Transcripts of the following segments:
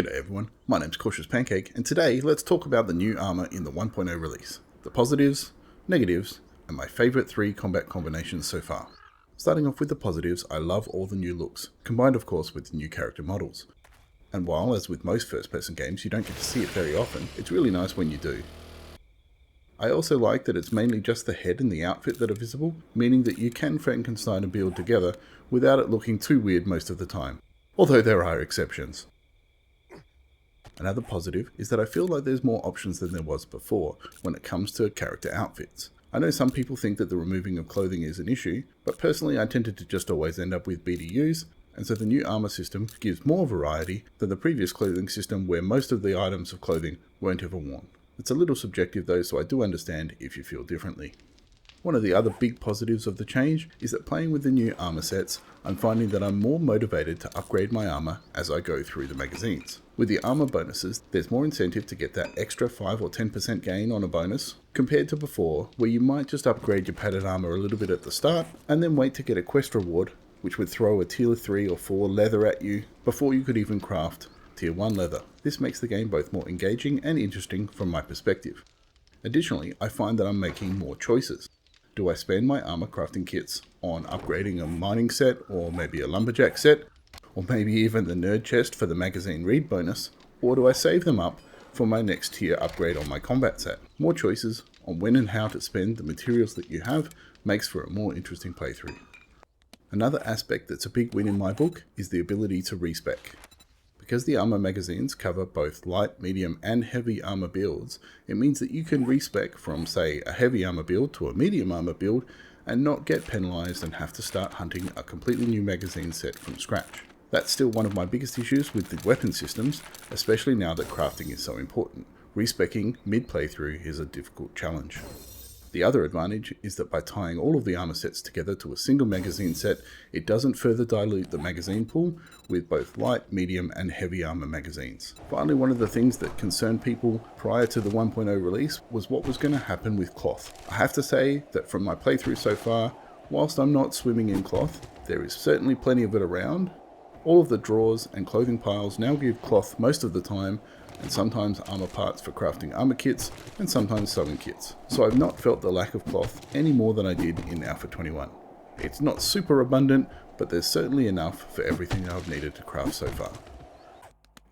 G'day everyone, my name's Cautious Pancake, and today let's talk about the new armor in the 1.0 release, the positives, negatives, and my favourite 3 combat combinations so far. Starting off with the positives, I love all the new looks, combined of course with the new character models. And while, as with most first-person games, you don't get to see it very often, it's really nice when you do. I also like that it's mainly just the head and the outfit that are visible, meaning that you can Frankenstein a build together without it looking too weird most of the time, although there are exceptions. Another positive is that I feel like there's more options than there was before when it comes to character outfits. I know some people think that the removing of clothing is an issue, but personally I tended to just always end up with BDUs, and so the new armor system gives more variety than the previous clothing system where most of the items of clothing weren't ever worn. It's a little subjective though, so I do understand if you feel differently. One of the other big positives of the change is that playing with the new armor sets, I'm finding that I'm more motivated to upgrade my armor as I go through the magazines. With the armor bonuses, there's more incentive to get that extra 5 or 10% gain on a bonus, compared to before, where you might just upgrade your padded armor a little bit at the start, and then wait to get a quest reward, which would throw a tier 3 or 4 leather at you before you could even craft tier 1 leather. This makes the game both more engaging and interesting from my perspective. Additionally, I find that I'm making more choices. Do I spend my armor crafting kits on upgrading a mining set, or maybe a lumberjack set, or maybe even the nerd chest for the magazine read bonus, or do I save them up for my next tier upgrade on my combat set? More choices on when and how to spend the materials that you have makes for a more interesting playthrough. Another aspect that's a big win in my book is the ability to respec. Because the armor magazines cover both light, medium and heavy armor builds, it means that you can respec from say a heavy armor build to a medium armor build and not get penalized and have to start hunting a completely new magazine set from scratch. That's still one of my biggest issues with the weapon systems, especially now that crafting is so important. Respecing mid-playthrough is a difficult challenge. The other advantage is that by tying all of the armor sets together to a single magazine set, it doesn't further dilute the magazine pool with both light, medium and heavy armor magazines. Finally, one of the things that concerned people prior to the 1.0 release was what was going to happen with cloth. I have to say that from my playthrough so far, whilst I'm not swimming in cloth, there is certainly plenty of it around. All of the drawers and clothing piles now give cloth most of the time, and sometimes armor parts for crafting armor kits, and sometimes sewing kits. So I've not felt the lack of cloth any more than I did in Alpha 21. It's not super abundant, but there's certainly enough for everything I've needed to craft so far.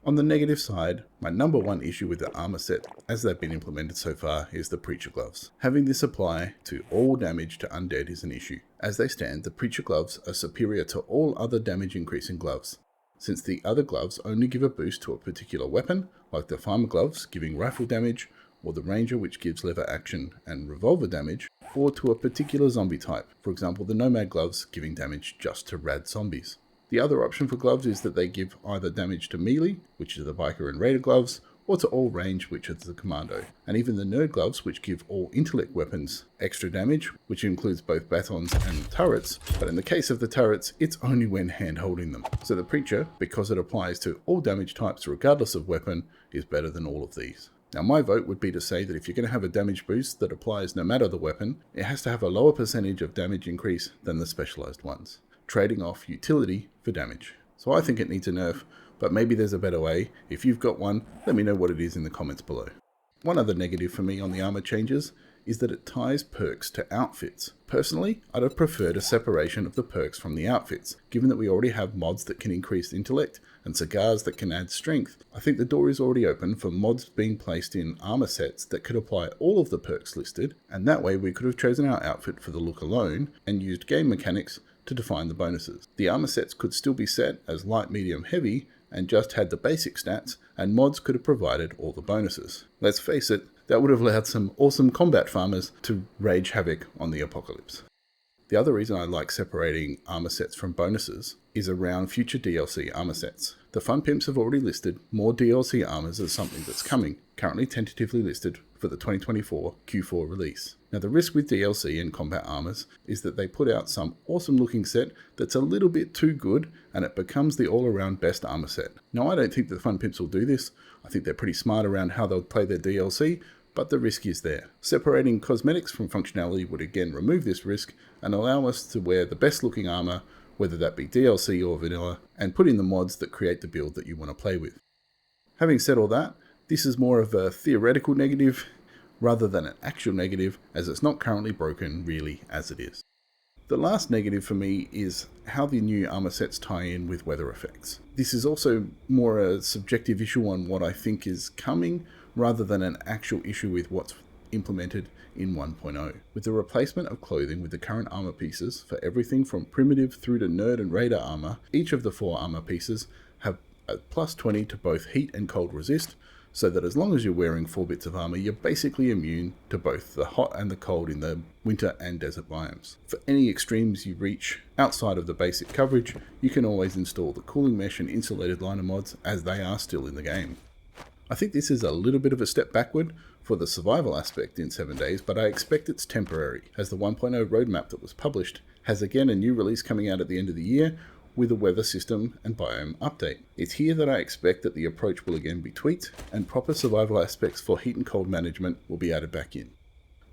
On the negative side, my number one issue with the armor set as they've been implemented so far is the Preacher Gloves. Having this apply to all damage to undead is an issue. As they stand, the Preacher Gloves are superior to all other damage increasing gloves, since the other gloves only give a boost to a particular weapon, like the Farmer Gloves giving rifle damage, or the Ranger which gives lever action and revolver damage, or to a particular zombie type, for example the Nomad Gloves giving damage just to rad zombies. The other option for gloves is that they give either damage to melee, which is the Biker and Raider gloves, or to all range, which is the Commando, and even the Nerd gloves, which give all intellect weapons extra damage, which includes both batons and turrets, but in the case of the turrets, it's only when hand holding them. So the Preacher, because it applies to all damage types regardless of weapon, is better than all of these. Now my vote would be to say that if you're going to have a damage boost that applies no matter the weapon, it has to have a lower percentage of damage increase than the specialized ones, trading off utility for damage. So I think it needs a nerf, but maybe there's a better way. If you've got one, let me know what it is in the comments below. One other negative for me on the armor changes is that it ties perks to outfits. Personally, I'd have preferred a separation of the perks from the outfits. Given that we already have mods that can increase intellect and cigars that can add strength, I think the door is already open for mods being placed in armor sets that could apply all of the perks listed, and that way we could have chosen our outfit for the look alone and used game mechanics to define the bonuses. The armor sets could still be set as light, medium, heavy, and just had the basic stats, and mods could have provided all the bonuses. Let's face it, that would have allowed some awesome combat farmers to rage havoc on the apocalypse. The other reason I like separating armor sets from bonuses is around future DLC armor sets. The Fun Pimps have already listed more DLC armors as something that's coming, currently tentatively listed for the 2024 Q4 release. Now the risk with DLC and combat armors is that they put out some awesome looking set that's a little bit too good and it becomes the all around best armor set. Now I don't think the Fun Pimps will do this. I think they're pretty smart around how they'll play their DLC, but the risk is there. Separating cosmetics from functionality would again remove this risk and allow us to wear the best looking armor, whether that be DLC or vanilla, and put in the mods that create the build that you want to play with. Having said all that, this is more of a theoretical negative rather than an actual negative, as it's not currently broken really as it is. The last negative for me is how the new armor sets tie in with weather effects. This is also more a subjective issue on what I think is coming rather than an actual issue with what's implemented in 1.0. With the replacement of clothing with the current armor pieces for everything from primitive through to nerd and raider armor, each of the 4 armor pieces have a plus 20 to both heat and cold resist, so that as long as you're wearing 4 bits of armor, you're basically immune to both the hot and the cold in the winter and desert biomes. For any extremes you reach outside of the basic coverage, you can always install the cooling mesh and insulated liner mods, as they are still in the game. I think this is a little bit of a step backward for the survival aspect in 7 days, but I expect it's temporary, as the 1.0 roadmap that was published has again a new release coming out at the end of the year, with a weather system and biome update. It's here that I expect that the approach will again be tweaked, and proper survival aspects for heat and cold management will be added back in.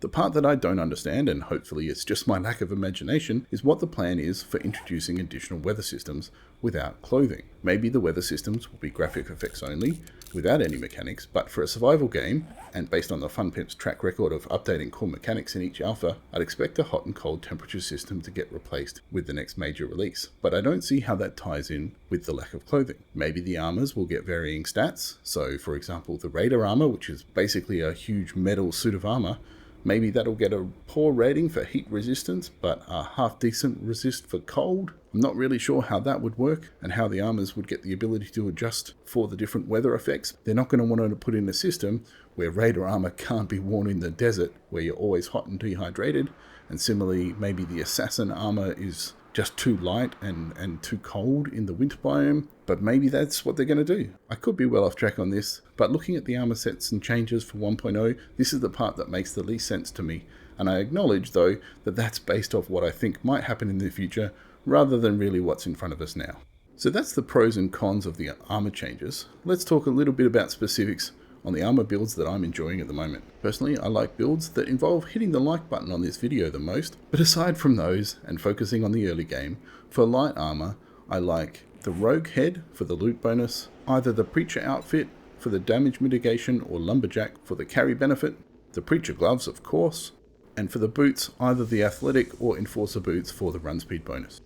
The part that I don't understand, and hopefully it's just my lack of imagination, is what the plan is for introducing additional weather systems without clothing. Maybe the weather systems will be graphic effects only, without any mechanics, but for a survival game, and based on the Fun Pimps track record of updating core mechanics in each alpha, I'd expect a hot and cold temperature system to get replaced with the next major release. But I don't see how that ties in with the lack of clothing. Maybe the armors will get varying stats, so for example the Raider armor, which is basically a huge metal suit of armor, maybe that'll get a poor rating for heat resistance, but a half decent resist for cold. I'm not really sure how that would work, and how the armors would get the ability to adjust for the different weather effects. They're not going to want to put in a system where Raider armor can't be worn in the desert, where you're always hot and dehydrated, and similarly maybe the Assassin armor is just too light and too cold in the winter biome, but maybe that's what they're going to do. I could be well off track on this, but looking at the armor sets and changes for 1.0, this is the part that makes the least sense to me, and I acknowledge though that that's based off what I think might happen in the future rather than really what's in front of us now. So that's the pros and cons of the armor changes. Let's talk a little bit about specifics on the armor builds that I'm enjoying at the moment. Personally, I like builds that involve hitting the like button on this video the most, but aside from those and focusing on the early game, for light armor, I like the Rogue Head for the loot bonus, either the Preacher outfit for the damage mitigation or Lumberjack for the carry benefit, the Preacher gloves of course, and for the boots, either the Athletic or Enforcer boots for the run speed bonus.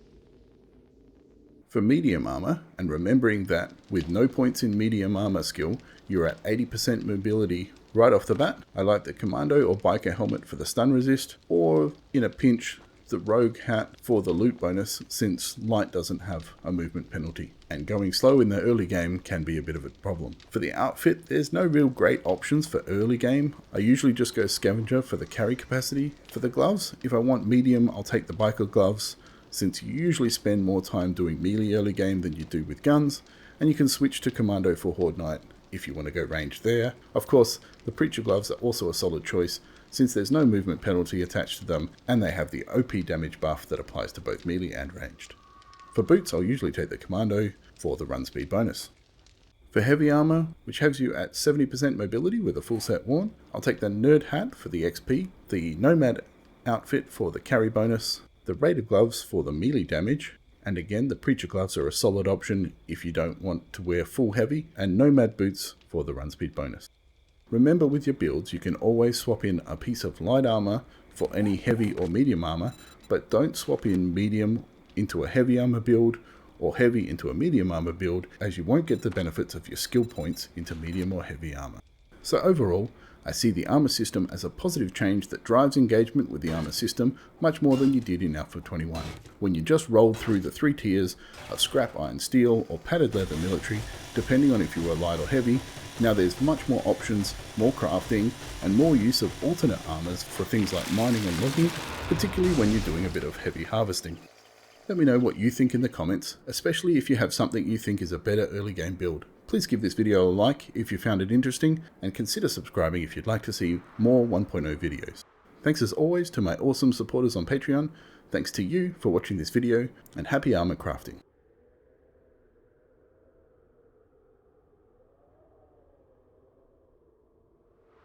For medium armor, and remembering that with no points in medium armor skill, you're at 80% mobility right off the bat, I like the Commando or Biker helmet for the stun resist, or in a pinch, the Rogue hat for the loot bonus, since light doesn't have a movement penalty, and going slow in the early game can be a bit of a problem. For the outfit, there's no real great options for early game. I usually just go Scavenger for the carry capacity. For the gloves, if I want medium, I'll take the Biker gloves, since you usually spend more time doing melee early game than you do with guns, and you can switch to Commando for Horde Knight if you want to go ranged there. Of course, the Preacher gloves are also a solid choice, since there's no movement penalty attached to them, and they have the OP damage buff that applies to both melee and ranged. For boots, I'll usually take the Commando for the run speed bonus. For heavy armor, which has you at 70% mobility with a full set worn, I'll take the Nerd hat for the XP, the Nomad outfit for the carry bonus, the Raider gloves for the melee damage, and again the Preacher gloves are a solid option if you don't want to wear full heavy, and Nomad boots for the run speed bonus. Remember, with your builds you can always swap in a piece of light armor for any heavy or medium armor, but don't swap in medium into a heavy armor build or heavy into a medium armor build, as you won't get the benefits of your skill points into medium or heavy armor. So overall, I see the armor system as a positive change that drives engagement with the armor system much more than you did in Alpha 21, when you just rolled through the 3 tiers of scrap iron steel or padded leather military, depending on if you were light or heavy. Now there's much more options, more crafting, and more use of alternate armors for things like mining and logging, particularly when you're doing a bit of heavy harvesting. Let me know what you think in the comments, especially if you have something you think is a better early game build. Please give this video a like if you found it interesting, and consider subscribing if you'd like to see more 1.0 videos. Thanks as always to my awesome supporters on Patreon, thanks to you for watching this video, and happy armor crafting.